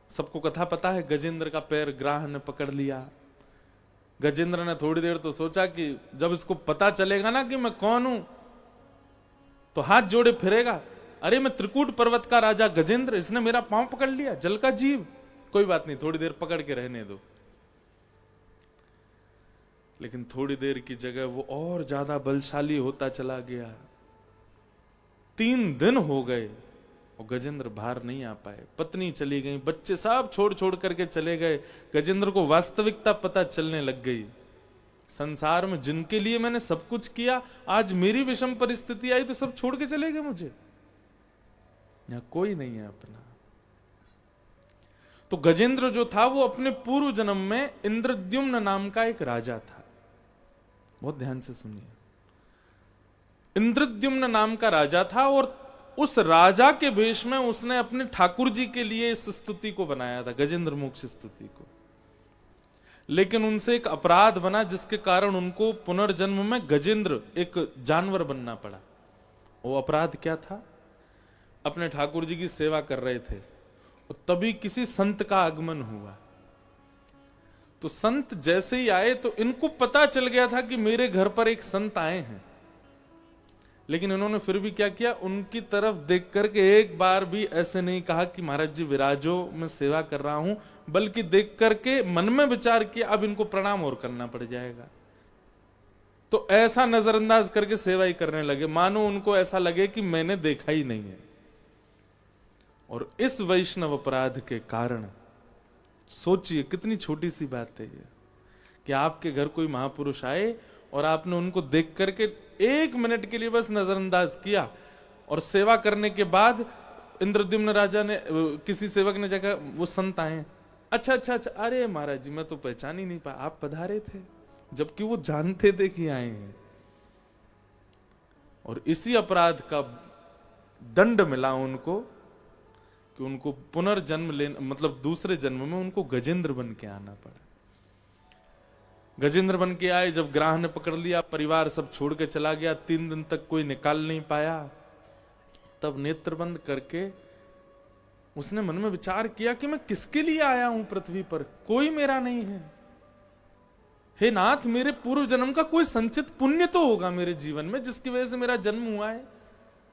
सबको कथा पता है, गजेंद्र का पैर ग्राह ने पकड़ लिया। गजेंद्र ने थोड़ी देर तो सोचा कि जब इसको पता चलेगा ना कि मैं कौन हूं तो हाथ जोड़े फिरेगा, अरे मैं त्रिकूट पर्वत का राजा गजेंद्र, इसने मेरा पांव पकड़ लिया, जल का जीव, कोई बात नहीं, थोड़ी देर पकड़ के रहने दो। लेकिन थोड़ी देर की जगह वो और ज्यादा बलशाली होता चला गया। 3 दिन हो गए और गजेंद्र बाहर नहीं आ पाए। पत्नी चली गई, बच्चे सब छोड़ छोड़ करके चले गए। गजेंद्र को वास्तविकता पता चलने लग गई, संसार में जिनके लिए मैंने सब कुछ किया, आज मेरी विषम परिस्थिति आई तो सब छोड़ के चले गए मुझे, यहां कोई नहीं है अपना। तो गजेंद्र जो था वो अपने पूर्व जन्म में इंद्रद्युम्न नाम का एक राजा था। बहुत ध्यान से सुनिए, इंद्रद्युम्न नाम का राजा था और उस राजा के भेष में उसने अपने ठाकुर जी के लिए इस स्तुति को बनाया था, गजेंद्र मोक्ष स्तुति को। लेकिन उनसे एक अपराध बना जिसके कारण उनको पुनर्जन्म में गजेंद्र एक जानवर बनना पड़ा। वो अपराध क्या था? अपने ठाकुर जी की सेवा कर रहे थे और तभी किसी संत का आगमन हुआ। तो संत जैसे ही आए तो इनको पता चल गया था कि मेरे घर पर एक संत आए हैं, लेकिन इन्होंने फिर भी क्या किया, उनकी तरफ देख करके एक बार भी ऐसे नहीं कहा कि महाराज जी विराजो, मैं सेवा कर रहा हूं, बल्कि देख करके मन में विचार किया अब इनको प्रणाम और करना पड़ जाएगा। तो ऐसा नजरअंदाज करके सेवा ही करने लगे, मानो उनको ऐसा लगे कि मैंने देखा ही नहीं है। और इस वैष्णव अपराध के कारण, सोचिए कितनी छोटी सी बात है ये, कि आपके घर कोई महापुरुष आए और आपने उनको देख करके 1 मिनट के लिए बस नजरअंदाज किया, और सेवा करने के बाद इंद्रद्युम्न राजा ने, किसी सेवक ने जगह, वो संत आए, अच्छा अच्छा अच्छा, अरे महाराज जी मैं तो पहचान ही नहीं पाया, आप पधारे थे, जबकि वो जानते थे कि आए हैं। और इसी अपराध का दंड मिला उनको कि उनको पुनर्जन्म लेना, मतलब दूसरे जन्म में उनको गजेंद्र बन के आना पड़ा। गजेंद्र बन के आए, जब ग्राह ने पकड़ लिया, परिवार सब छोड़ के चला गया, 3 दिन तक कोई निकाल नहीं पाया। तब नेत्र बंद करके उसने मन में विचार किया कि मैं किसके लिए आया हूं पृथ्वी पर, कोई मेरा नहीं है। हे नाथ, मेरे पूर्व जन्म का कोई संचित पुण्य तो होगा मेरे जीवन में जिसकी वजह से मेरा जन्म हुआ है।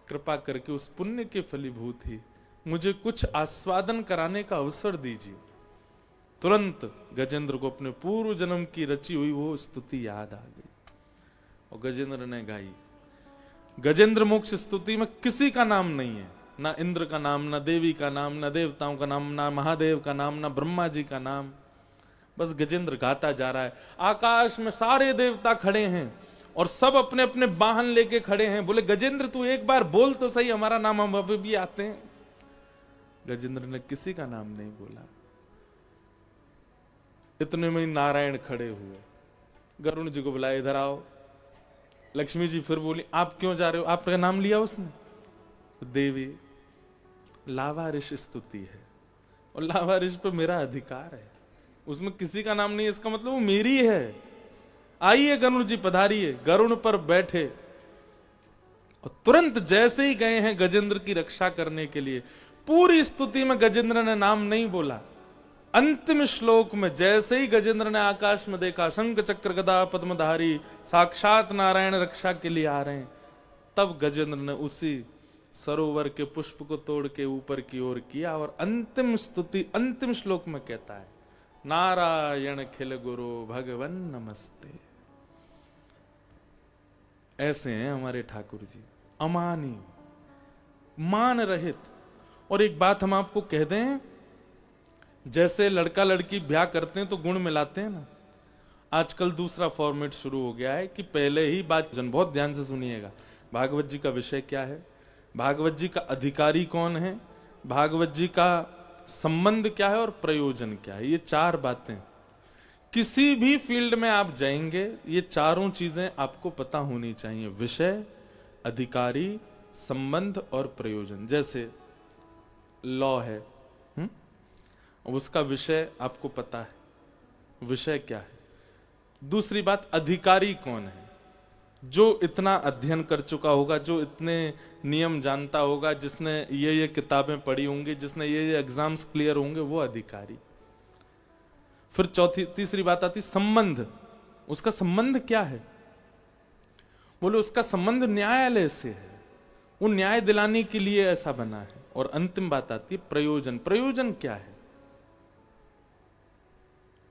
कृपा करके उस पुण्य के फलीभूत ही मुझे कुछ आस्वादन कराने का अवसर दीजिए। तुरंत गजेंद्र को अपने पूर्व जन्म की रची हुई वो स्तुति याद आ गई और गजेंद्र ने गाई। गजेंद्र मोक्ष स्तुति में किसी का नाम नहीं है, ना इंद्र का नाम, ना देवी का नाम, ना देवताओं का नाम, ना महादेव का नाम, ना ब्रह्मा जी का नाम। बस गजेंद्र गाता जा रहा है। आकाश में सारे देवता खड़े हैं और सब अपने अपने वाहन लेके खड़े हैं। बोले गजेंद्र तू एक बार बोल तो सही, हमारा नाम हम अभी भी आते हैं। गजेंद्र ने किसी का नाम नहीं बोला। इतने में नारायण खड़े हुए, गरुण जी को बुलाए, इधर आओ। लक्ष्मी जी फिर बोली, आप क्यों जा रहे हो? आपका नाम लिया उसने? देवी, लावारिश स्तुति है और लावारिश पे मेरा अधिकार है, उसमें किसी का नाम नहीं है, इसका मतलब वो मेरी है। आइए गरुण जी पधारिए। गरुण पर बैठे और तुरंत जैसे ही गए हैं गजेंद्र की रक्षा करने के लिए, पूरी स्तुति में गजेंद्र ने नाम नहीं बोला। अंतिम श्लोक में जैसे ही गजेंद्र ने आकाश में देखा, शंख चक्र गदा पद्मधारी साक्षात नारायण रक्षा के लिए आ रहे हैं, तब गजेंद्र ने उसी सरोवर के पुष्प को तोड़ के ऊपर की ओर किया और अंतिम स्तुति अंतिम श्लोक में कहता है, नारायण खिल गुरु भगवन नमस्ते। ऐसे हैं हमारे ठाकुर जी, अमानी, मान रहित। और एक बात हम आपको कह दें, जैसे लड़का लड़की ब्याह करते हैं तो गुण मिलाते हैं ना, आजकल दूसरा फॉर्मेट शुरू हो गया है कि पहले ही बात, बहुत ध्यान से सुनिएगा, भागवत जी का विषय क्या है, भागवत जी का अधिकारी कौन है, भागवत जी का संबंध क्या है और प्रयोजन क्या है। ये 4 बातें किसी भी फील्ड में आप जाएंगे, ये चारों चीजें आपको पता होनी चाहिए, विषय, अधिकारी, संबंध और प्रयोजन। जैसे लॉ है, उसका विषय आपको पता है, विषय क्या है। दूसरी बात, अधिकारी कौन है, जो इतना अध्ययन कर चुका होगा, जो इतने नियम जानता होगा, जिसने ये किताबें पढ़ी होंगी, जिसने ये एग्जाम्स क्लियर होंगे, वो अधिकारी। फिर तीसरी बात आती संबंध। उसका संबंध क्या है? बोले उसका संबंध न्यायालय से है, वो न्याय दिलाने के लिए ऐसा बना है। और अंतिम बात आती है प्रयोजन। प्रयोजन क्या है?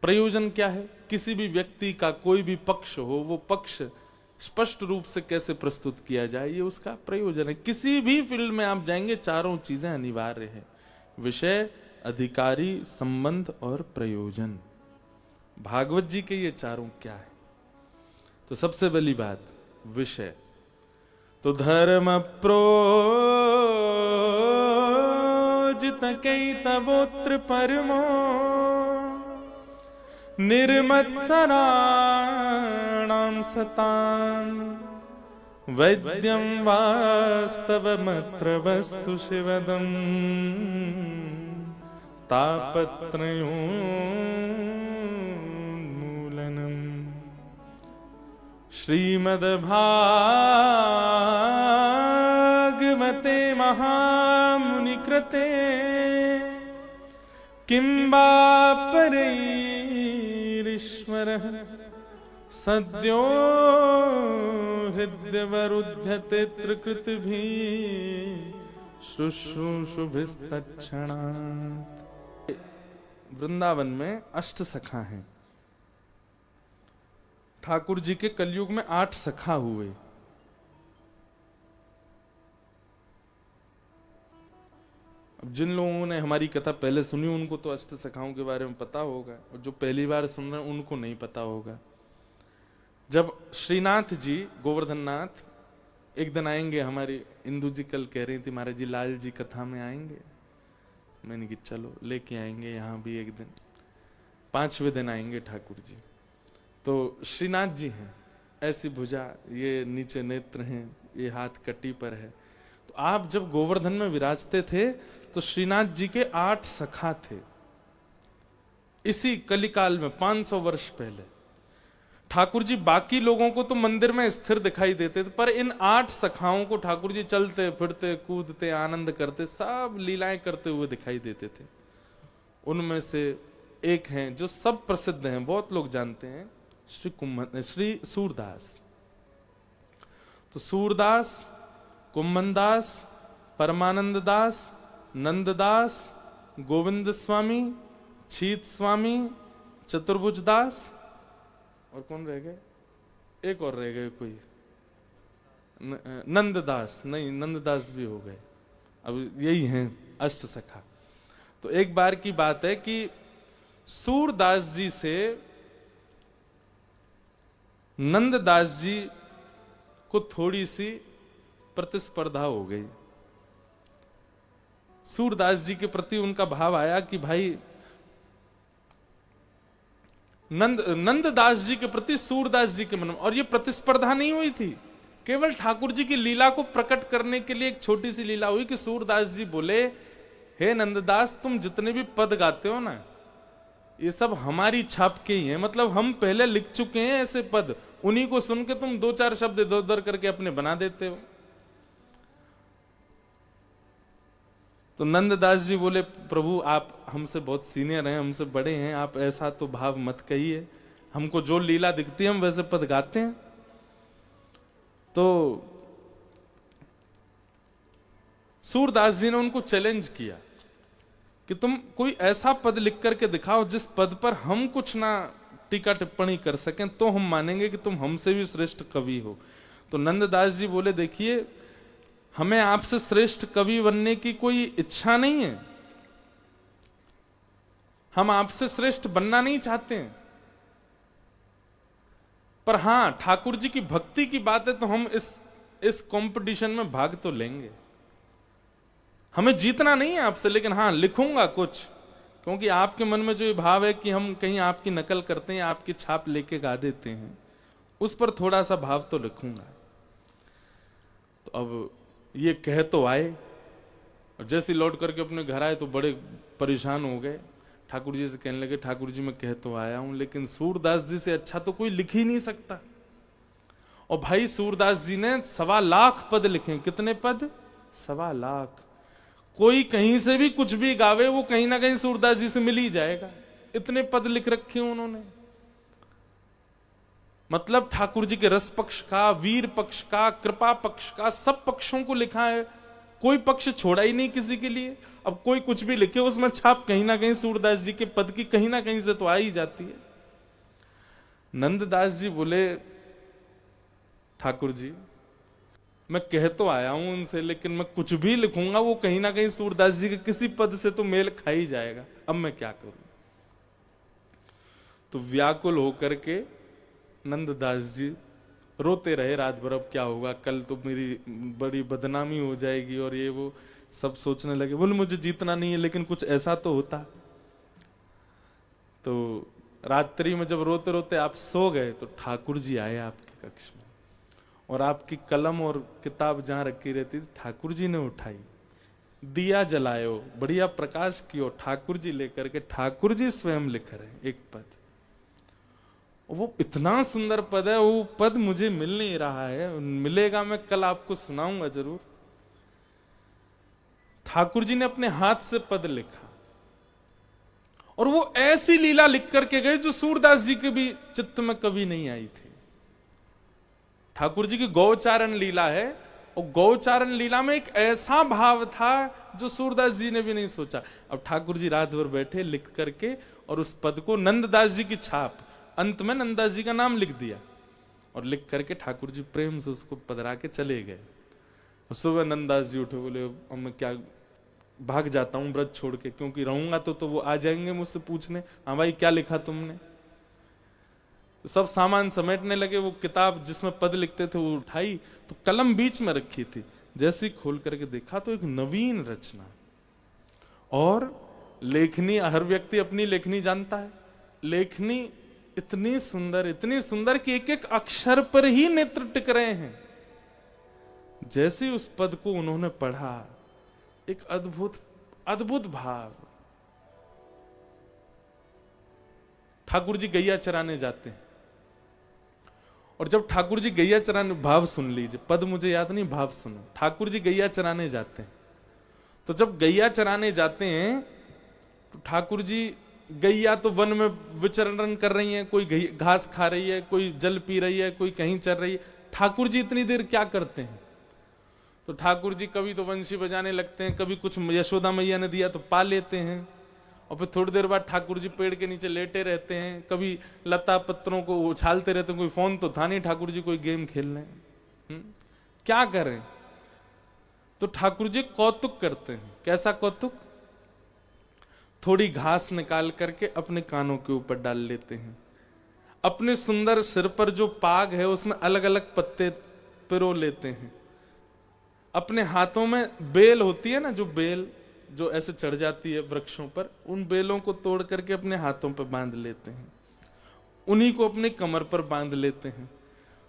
प्रयोजन क्या है? किसी भी व्यक्ति का कोई भी पक्ष हो, वो पक्ष स्पष्ट रूप से कैसे प्रस्तुत किया जाए, ये उसका प्रयोजन है। किसी भी फील्ड में आप जाएंगे, चारों चीजें अनिवार्य है: विषय, अधिकारी, संबंध और प्रयोजन। भागवत जी के ये चारों क्या है? तो सबसे पहली बात विषय। तो धर्म प्रोजित कैतवोत्र परमो निर्मत्सराणां सतां वैद्यं वास्तवमत्र वस्तु शिवदं तापत्रयोन्मूलनम्। श्रीमद्भागवते महामुनिकृते किं वा परैरीश्वरः सद्यो हृद्यवरुध्यते त्रिकृतिभिः शुश्रूषुभिस्तत्क्षणात्। वृंदावन में अष्ट सखा हैं। ठाकुर जी के कलयुग में 8 सखा हुए। अब जिन लोगों ने हमारी कथा पहले सुनी उनको तो अष्ट सखाओं के बारे में पता होगा, और जो पहली बार सुन रहे हैं उनको नहीं पता होगा। जब श्रीनाथ जी, गोवर्धन नाथ एक दिन आएंगे, हमारी इंदु जी कल कह रही थी महाराज जी लाल जी कथा में आएंगे। मैंने कि चलो लेके आएंगे, यहाँ भी एक दिन 5वें दिन आएंगे ठाकुर जी। तो श्रीनाथ जी हैं, ऐसी भुजा, ये नीचे नेत्र हैं, ये हाथ कटी पर है। तो आप जब गोवर्धन में विराजते थे तो श्रीनाथ जी के 8 सखा थे। इसी कलिकाल में 500 वर्ष पहले ठाकुर जी बाकी लोगों को तो मंदिर में स्थिर दिखाई देते थे, पर इन 8 सखाओं को ठाकुर जी चलते फिरते कूदते आनंद करते सब लीलाएं करते हुए दिखाई देते थे। उनमें से एक हैं जो सब प्रसिद्ध हैं, बहुत लोग जानते हैं, श्री सूरदास। तो सूरदास, कुम्भनदास, परमानंद दास, नंददास, गोविंद स्वामी, छीत स्वामी, चतुर्भुज दास, और कौन रह गए? एक और रह गए कोई, नंददास। नहीं, नंददास भी हो गए। अब यही हैं अष्ट सखा। तो एक बार की बात है कि सूरदास जी से नंददास जी को थोड़ी सी प्रतिस्पर्धा हो गई। सूरदास जी के प्रति उनका भाव आया कि भाई नंददास जी के प्रति सूरदास जी के मन में, और ये प्रतिस्पर्धा नहीं हुई थी, केवल ठाकुर जी की लीला को प्रकट करने के लिए एक छोटी सी लीला हुई कि सूरदास जी बोले, हे नंददास, तुम जितने भी पद गाते हो ना, ये सब हमारी छाप के ही हैं। मतलब हम पहले लिख चुके हैं ऐसे पद, उन्हीं को सुन के तुम 2-4 शब्द इधर उधर करके अपने बना देते हो। तो नंददास जी बोले, प्रभु आप हमसे बहुत सीनियर हैं, हमसे बड़े हैं, आप ऐसा तो भाव मत कहिए, हमको जो लीला दिखती है हम वैसे पद गाते हैं। तो सूरदास जी ने उनको चैलेंज किया कि तुम कोई ऐसा पद लिख करके दिखाओ जिस पद पर हम कुछ ना टीका टिप्पणी कर सकें, तो हम मानेंगे कि तुम हमसे भी श्रेष्ठ कवि हो। तो नंददास जी बोले, देखिए हमें आपसे श्रेष्ठ कवि बनने की कोई इच्छा नहीं है, हम आपसे श्रेष्ठ बनना नहीं चाहते हैं, पर हां ठाकुर जी की भक्ति की बात है तो हम इस कंपटीशन में भाग तो लेंगे। हमें जीतना नहीं है आपसे, लेकिन हाँ लिखूंगा कुछ, क्योंकि आपके मन में जो ये भाव है कि हम कहीं आपकी नकल करते हैं, आपकी छाप लेके गा देते हैं, उस पर थोड़ा सा भाव तो लिखूंगा। तो अब ये कह तो आए, और जैसे लौट करके अपने घर आए तो बड़े परेशान हो गए। ठाकुर जी से कहने लगे, ठाकुर जी मैं कह तो आया हूं, लेकिन सूरदास जी से अच्छा तो कोई लिख ही नहीं सकता। और भाई सूरदास जी ने 1.25 लाख पद लिखे। कितने पद? 1.25 लाख। कोई कहीं से भी कुछ भी गावे, वो कहीं ना कहीं सूरदास जी से मिल ही जाएगा। इतने पद लिख रखे उन्होंने। मतलब ठाकुर जी के रस पक्ष का, वीर पक्ष का, कृपा पक्ष का, सब पक्षों को लिखा है। कोई पक्ष छोड़ा ही नहीं किसी के लिए। अब कोई कुछ भी लिखे, उसमें छाप कहीं ना कहीं सूरदास जी के पद की कहीं ना कहीं से तो आ ही जाती है। नंददास जी बोले, ठाकुर जी मैं कह तो आया हूं उनसे, लेकिन मैं कुछ भी लिखूंगा वो कहीं ना कहीं सूरदास जी के किसी पद से तो मेल खा ही जाएगा। अब मैं क्या करूं? तो व्याकुल होकर के नंददास जी रोते रहे रात भर। अब क्या होगा, कल तो मेरी बड़ी बदनामी हो जाएगी और ये वो सब सोचने लगे। बोले मुझे जीतना नहीं है, लेकिन कुछ ऐसा तो होता। तो रात्रि में जब रोते रोते आप सो गए तो ठाकुर जी आए आपके कक्ष में, और आपकी कलम और किताब जहां रखी रहती थी ठाकुर जी ने उठाई, दिया जलायो, बढ़िया प्रकाश कियो, ठाकुर जी लेकर के ठाकुर जी स्वयं लिख रहे एक पद। वो इतना सुंदर पद है, वो पद मुझे मिल नहीं रहा है, मिलेगा मैं कल आपको सुनाऊंगा जरूर। ठाकुर जी ने अपने हाथ से पद लिखा, और वो ऐसी लीला लिख करके गए जो सूरदास जी के भी चित्त में कभी नहीं आई थी। ठाकुर जी की गौचारण लीला है, और गौचारण लीला में एक ऐसा भाव था जो सूरदास जी ने भी नहीं सोचा। अब ठाकुर जी रात भर बैठे लिख करके, और उस पद को नंददास जी की छाप, अंत में नंददास जी का नाम लिख दिया, और लिख करके ठाकुर जी प्रेम से उसको पधरा के चले गए। सुबह नंददास जी उठे, बोले अब मैं क्या भाग जाता हूं व्रत छोड़ के, क्योंकि रहूंगा तो वो आ जाएंगे मुझसे पूछने, हाँ भाई क्या लिखा तुमने। सब सामान समेटने लगे। वो किताब जिसमें पद लिखते थे वो उठाई, तो कलम बीच में रखी थी। जैसे ही खोल करके देखा तो एक नवीन रचना, और लेखनी, हर व्यक्ति अपनी लेखनी जानता है, लेखनी इतनी सुंदर कि एक एक अक्षर पर ही नेत्र टिक रहे हैं। जैसे उस पद को उन्होंने पढ़ा, एक अद्भुत भाव। ठाकुर जी गैया चराने जाते हैं, और जब ठाकुर जी गैया चराने, भाव सुन लीजिए, पद मुझे याद नहीं, भाव सुनो। ठाकुर जी गैया चराने जाते हैं, तो जब गैया चराने जाते हैं तो ठाकुर जी, गैया तो वन में विचरण कर रही है, कोई घास खा रही है, कोई जल पी रही है, कोई कहीं चल रही है। ठाकुर जी इतनी देर क्या करते हैं? तो ठाकुर जी कभी तो बंसी बजाने लगते हैं, कभी कुछ यशोदा मैया ने दिया तो पा लेते हैं, और फिर थोड़ी देर बाद ठाकुर जी पेड़ के नीचे लेटे रहते हैं, कभी लता पत्रों को उछालते रहते हैं। कोई फोन तो था नहीं, ठाकुर जी कोई गेम खेल रहे हैं, क्या करें? तो ठाकुर जी कौतुक करते हैं। कैसा कौतुक? थोड़ी घास निकाल करके अपने कानों के ऊपर डाल लेते हैं, अपने सुंदर सिर पर जो पाग है उसमें अलग अलग पत्ते पिरो लेते हैं, अपने हाथों में बेल होती है ना, जो बेल जो ऐसे चढ़ जाती है वृक्षों पर, उन बेलों को तोड़ करके अपने हाथों पर बांध लेते हैं, उन्हीं को अपने कमर पर बांध लेते हैं।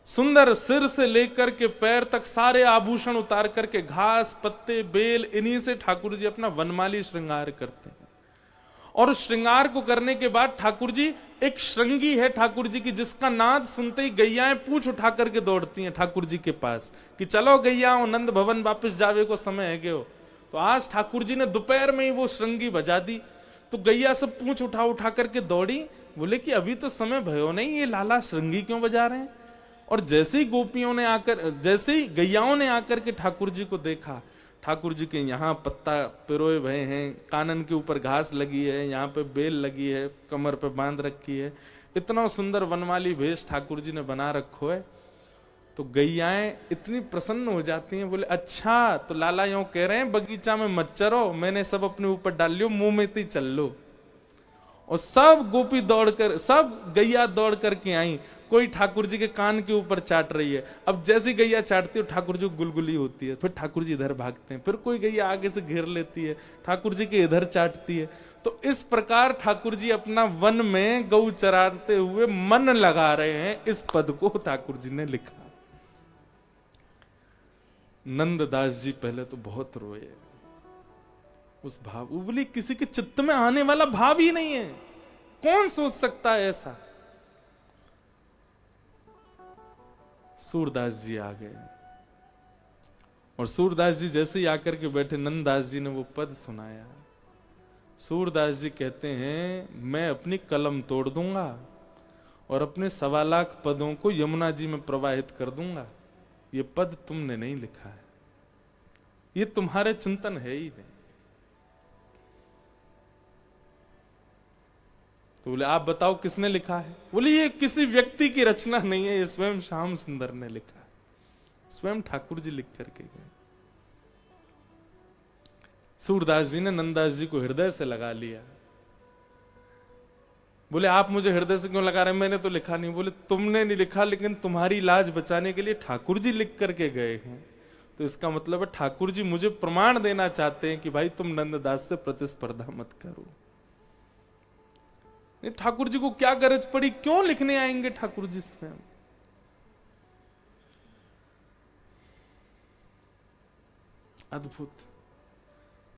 सुंदर सिर से लेकर के पैर तक सारे आभूषण उतार करके, घास पत्ते बेल, इन्हीं से ठाकुर जी अपना वनमाली श्रृंगार करते हैं। और उस श्रृंगार को करने के बाद ठाकुर जी, एक श्रृंगी है ठाकुर जी की, जिसका नाद सुनते ही गैयाएं पूंछ उठा करके दौड़ती हैं ठाकुर जी के पास कि चलो गैयाओं, नंद भवन वापस जावे को समय है गयो। तो आज ठाकुर जी ने दोपहर में ही वो श्रृंगी बजा दी, तो गैया सब पूंछ उठा उठा करके दौड़ी। बोले कि अभी तो समय भयो नहीं, ये लाला श्रृंगी क्यों बजा रहे हैं? और जैसे ही गोपियों ने आकर, जैसे ही गैयाओं ने आकर के ठाकुर जी को देखा, ठाकुर जी के यहाँ पत्ता पिरोए भये हैं, कानन के ऊपर घास लगी है, यहाँ पे बेल लगी है, कमर पे बांध रखी है, इतना सुंदर वनमाली भेष ठाकुर जी ने बना रखो है। तो गैयाएं इतनी प्रसन्न हो जाती हैं। बोले अच्छा, तो लाला यूं कह रहे हैं बगीचा में मत चरो, मैंने सब अपने ऊपर डाल लियो, मुंह में ही चल लो। और सब गोपी दौड़कर, सब गैया दौड़ करके आई, कोई ठाकुर जी के कान के ऊपर चाट रही है। अब जैसी गैया चाटती है ठाकुर जी गुलगुली होती है, फिर ठाकुर जी इधर भागते हैं, फिर कोई गैया आगे से घेर लेती है, ठाकुर जी के इधर चाटती है। तो इस प्रकार ठाकुर जी अपना वन में गौ चराते हुए मन लगा रहे हैं। इस पद को ठाकुर जी ने लिखा। नंददास जी पहले तो बहुत रोए, उस भाव, बोली किसी के चित्त में आने वाला भाव ही नहीं है, कौन सोच सकता है ऐसा? सूरदास जी आ गए और सूरदास जी जैसे ही आकर के बैठे, नंददास जी ने वो पद सुनाया। सूरदास जी कहते हैं, मैं अपनी कलम तोड़ दूंगा और अपने 1.25 लाख पदों को यमुना जी में प्रवाहित कर दूंगा। ये पद तुमने नहीं लिखा है, ये तुम्हारे चिंतन है ही नहीं। तो बोले आप बताओ किसने लिखा है? बोले ये किसी व्यक्ति की रचना नहीं है, ये स्वयं श्याम सुंदर ने लिखा है, स्वयं ठाकुर जी लिख करके गए। सूरदास जी ने नंददास जी को हृदय से लगा लिया। बोले आप मुझे हृदय से क्यों लगा रहे हैं? मैंने तो लिखा नहीं। बोले तुमने नहीं लिखा, लेकिन तुम्हारी लाज बचाने के लिए ठाकुर जी लिख करके गए हैं। तो इसका मतलब है ठाकुर जी मुझे प्रमाण देना चाहते हैं कि भाई तुम नंददास से प्रतिस्पर्धा मत करो। ठाकुर जी को क्या गरज पड़ी, क्यों लिखने आएंगे ठाकुर जी स्वयं? अद्भुत।